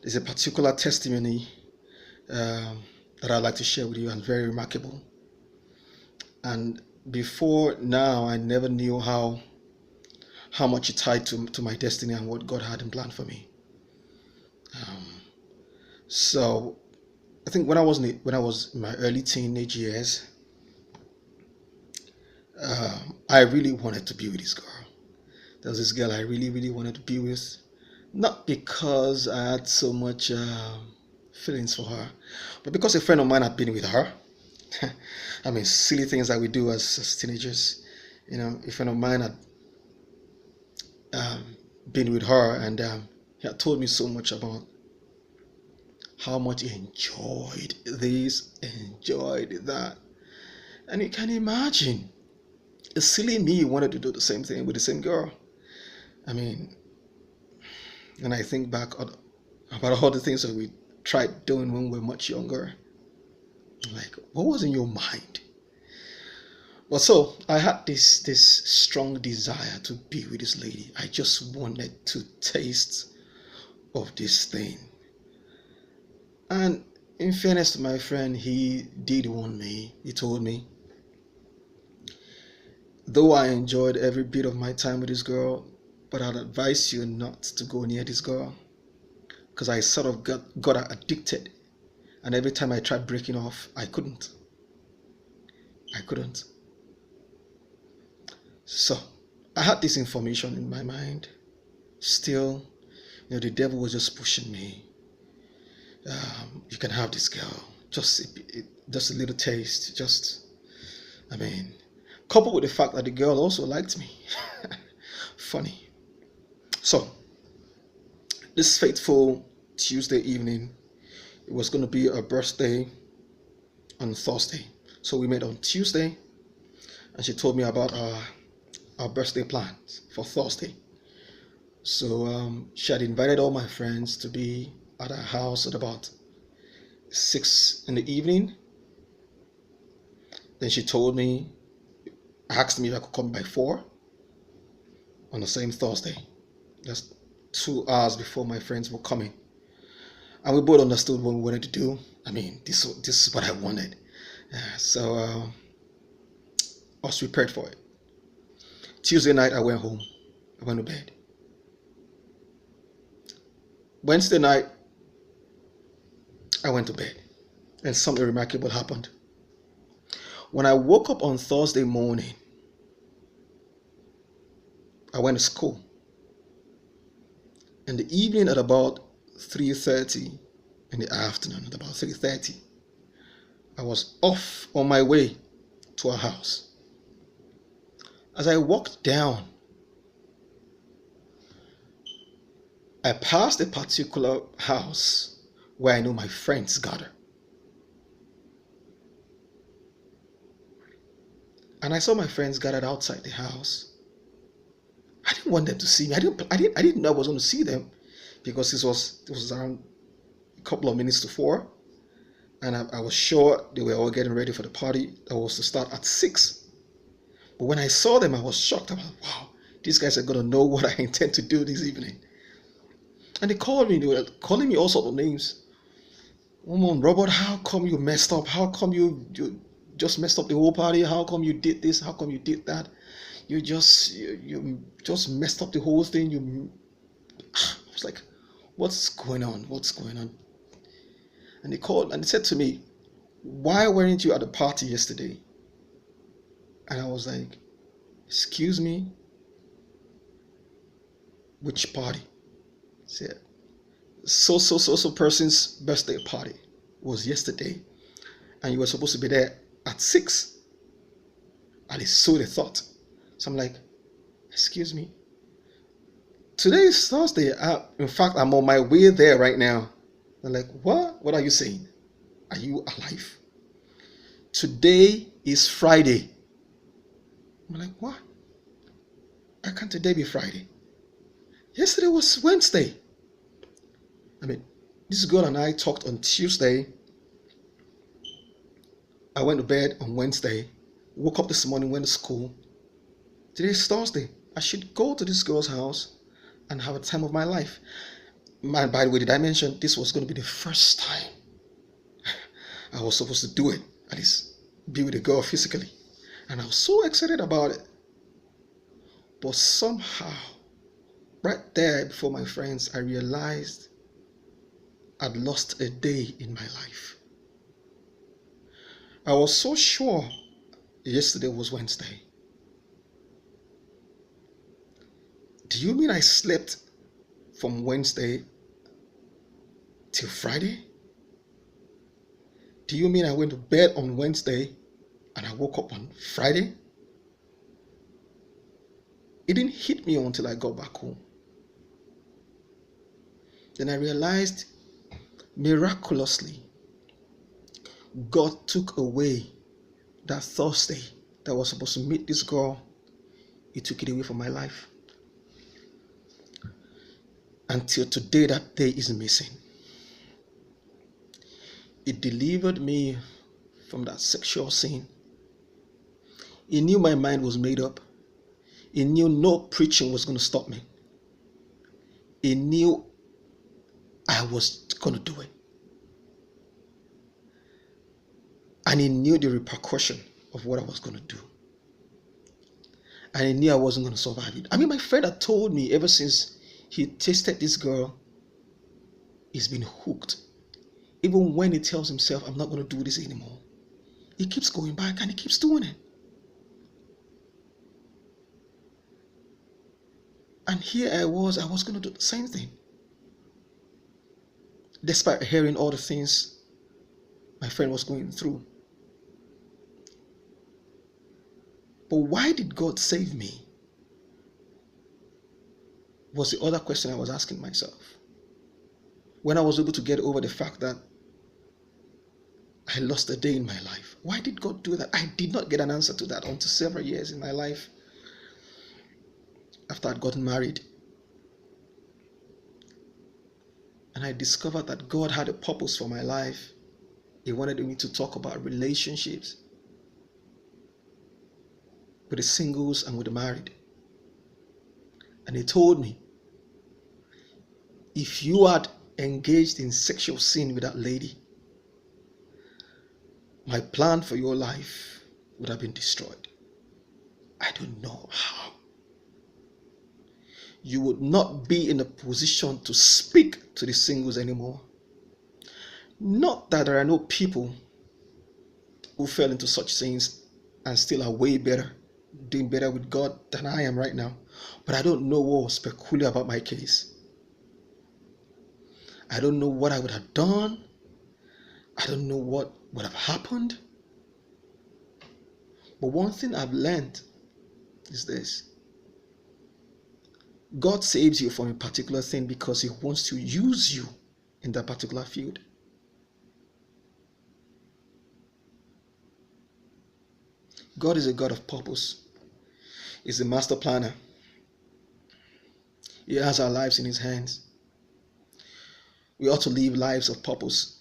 There's a particular testimony um, that I'd like to share with you, and very remarkable. And before now, I never knew how much it tied to my destiny and what God had in plan for me. Um, so I think when I was in my early teenage years, I really wanted to be with this girl. There was this girl I really wanted to be with, not because I had so much feelings for her, but because a friend of mine had been with her. I mean, silly things that we do as teenagers. A friend of mine had been with her, and he had told me so much about how much he enjoyed this, enjoyed that. And you can imagine, a silly me wanted to do the same thing with the same girl. I mean, and I think back about all the things that we tried doing when we were much younger. Like, what was in your mind? But so I had this strong desire to be with this lady. I just wanted to taste of this thing. And in fairness to my friend, he did warn me. He told me, though I enjoyed every bit of my time with this girl, but I'd advise you not to go near this girl, because I sort of got addicted. And every time I tried breaking off, I couldn't. I couldn't. So I had this information in my mind. Still, the devil was just pushing me. You can have this girl. Just a little taste. I mean, coupled with the fact that the girl also liked me. Funny. So, this fateful Tuesday evening, it was going to be her birthday on Thursday. So we met on Tuesday, and she told me about our birthday plans for Thursday. So she had invited all my friends to be at her house at about 6 in the evening. Then she told me, asked me if I could come by 4 on the same Thursday. Just 2 hours before my friends were coming. And we both understood what we wanted to do. I mean, this is what I wanted. So I was prepared for it. Tuesday night, I went home. I went to bed. Wednesday night, I went to bed. And something remarkable happened. When I woke up on Thursday morning, I went to school. In the evening at about 3:30, in the afternoon at about 3:30, I was off on my way to our house. As I walked down, I passed a particular house where I know my friends gather. And I saw my friends gathered outside the house. I didn't want them to see me. I didn't know I was going to see them, because it was around a couple of minutes to 4, and I was sure they were all getting ready for the party that was to start at 6. But when I saw them, I was shocked. I was like, wow, these guys are going to know what I intend to do this evening. And they called me. They were calling me all sorts of names. Woman, Robert, how come you messed up? How come you just messed up the whole party? How come you did this? How come you did that? You just messed up the whole thing. I was like, what's going on? What's going on? And they called and they said to me, why weren't you at the party yesterday? And I was like, excuse me, which party? He said, so person's birthday party was yesterday, and you were supposed to be there at 6. At least so they thought. So I'm like, excuse me. Today is Thursday. In fact, I'm on my way there right now. They're like, what? What are you saying? Are you alive? Today is Friday. I'm like, what? How can today be Friday? Yesterday was Wednesday. I mean, this girl and I talked on Tuesday. I went to bed on Wednesday. Woke up this morning, went to school. Today is Thursday. I should go to this girl's house and have a time of my life. Man, by the way, did I mention this was going to be the first time I was supposed to do it? At least be with a girl physically. And I was so excited about it. But somehow, right there before my friends, I realized I'd lost a day in my life. I was so sure yesterday was Wednesday. Do you mean I slept from Wednesday till Friday? Do you mean I went to bed on Wednesday and I woke up on Friday? It didn't hit me until I got back home. Then I realized miraculously God took away that Thursday that I was supposed to meet this girl. He took it away from my life. Until today, that day is missing. It delivered me from that sexual sin. He knew my mind was made up. He knew no preaching was going to stop me. He knew I was going to do it. And he knew the repercussion of what I was going to do. And he knew I wasn't going to survive it. I mean, my friend had told me ever since he tasted this girl, he's been hooked. Even when he tells himself, I'm not going to do this anymore, he keeps going back and he keeps doing it. And here I was going to do the same thing. Despite hearing all the things my friend was going through. But why did God save me? Was the other question I was asking myself. When I was able to get over the fact that I lost a day in my life. Why did God do that? I did not get an answer to that until several years in my life after I'd gotten married. And I discovered that God had a purpose for my life. He wanted me to talk about relationships with the singles and with the married. And he told me, if you had engaged in sexual sin with that lady, my plan for your life would have been destroyed. I don't know how. You would not be in a position to speak to the singles anymore. Not that there are no people who fell into such sins and still are way better, doing better with God than I am right now. But I don't know what was peculiar about my case. I don't know what I would have done. I don't know what would have happened. But one thing I've learned is this. God saves you from a particular thing because he wants to use you in that particular field. God is a God of purpose. He's a master planner. He has our lives in his hands. We ought to live lives of purpose.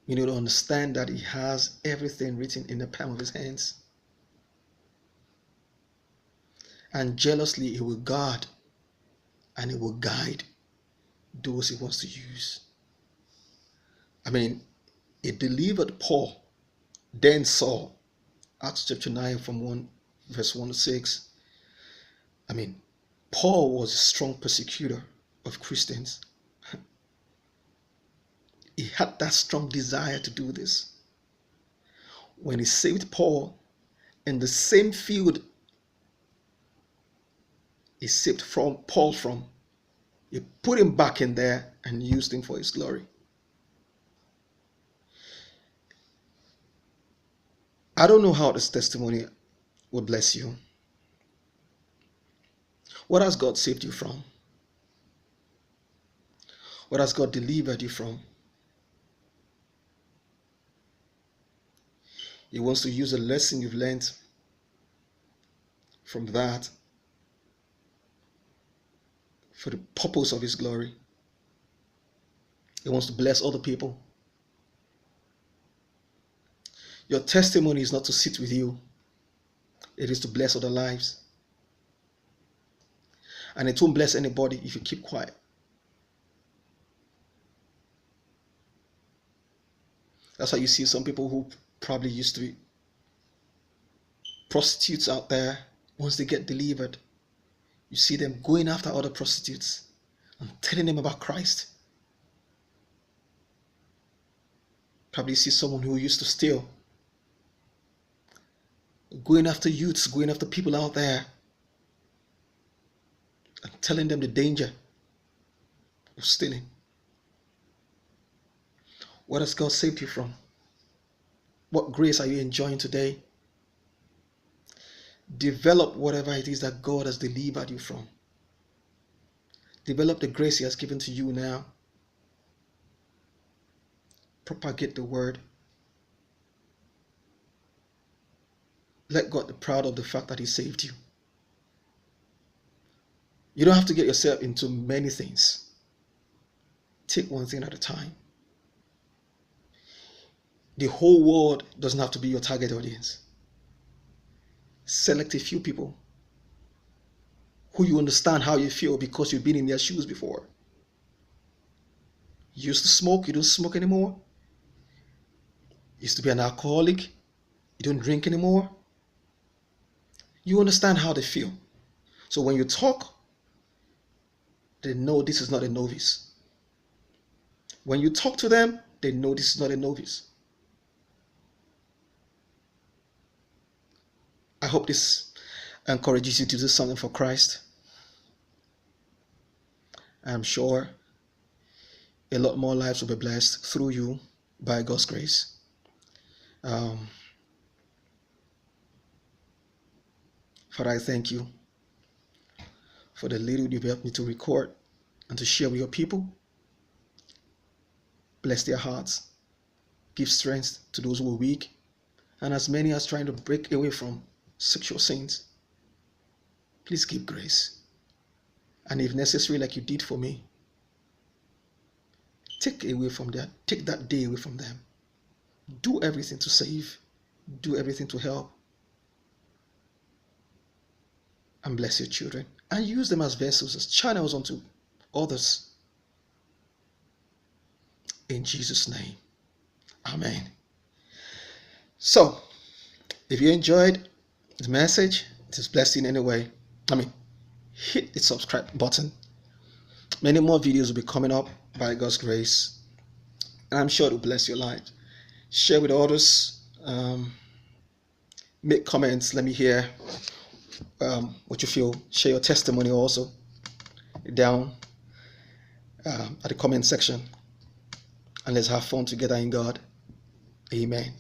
We need to understand that he has everything written in the palm of his hands. And jealously he will guard and he will guide those he wants to use. I mean, he delivered Paul, then Saul, Acts chapter 9 from 1 verse 1 to 6. I mean, Paul was a strong persecutor of Christians. He had that strong desire to do this. When he saved Paul in the same field he saved Paul from, he put him back in there and used him for his glory. I don't know how this testimony will bless you. What has God saved you from? What has God delivered you from? He wants to use a lesson you've learned from that for the purpose of his glory. He wants to bless other people. Your testimony is not to sit with you. It is to bless other lives. And it won't bless anybody if you keep quiet. That's why you see some people who probably used to be prostitutes out there. Once they get delivered, you see them going after other prostitutes and telling them about Christ. Probably see someone who used to steal, going after youths, going after people out there and telling them the danger of stealing. What has God saved you from? What grace are you enjoying today? Develop whatever it is that God has delivered you from. Develop the grace He has given to you now. Propagate the word. Let God be proud of the fact that He saved you. You don't have to get yourself into many things. Take one thing at a time. The whole world doesn't have to be your target audience. Select a few people who you understand how you feel because you've been in their shoes before. You used to smoke, you don't smoke anymore. You used to be an alcoholic, you don't drink anymore. You understand how they feel. So when you talk, they know this is not a novice. When you talk to them, they know this is not a novice. I hope this encourages you to do something for Christ. I'm sure a lot more lives will be blessed through you by God's grace. Father, I thank you for the little you've helped me to record and to share with your people. Bless their hearts. Give strength to those who are weak, and as many as trying to break away from sexual sins. Please give grace. And if necessary, like you did for me, take that day away from them. Do everything to save. Do everything to help. And bless your children. And use them as vessels, as channels unto others. In Jesus' name. Amen. So, if you enjoyed the message, it has blessed you in any way, hit the subscribe button. Many more videos will be coming up by God's grace, and I'm sure it will bless your life. Share with others. Make comments. Let me hear what you feel. Share your testimony also down at the comment section, and let's have fun together in God. Amen.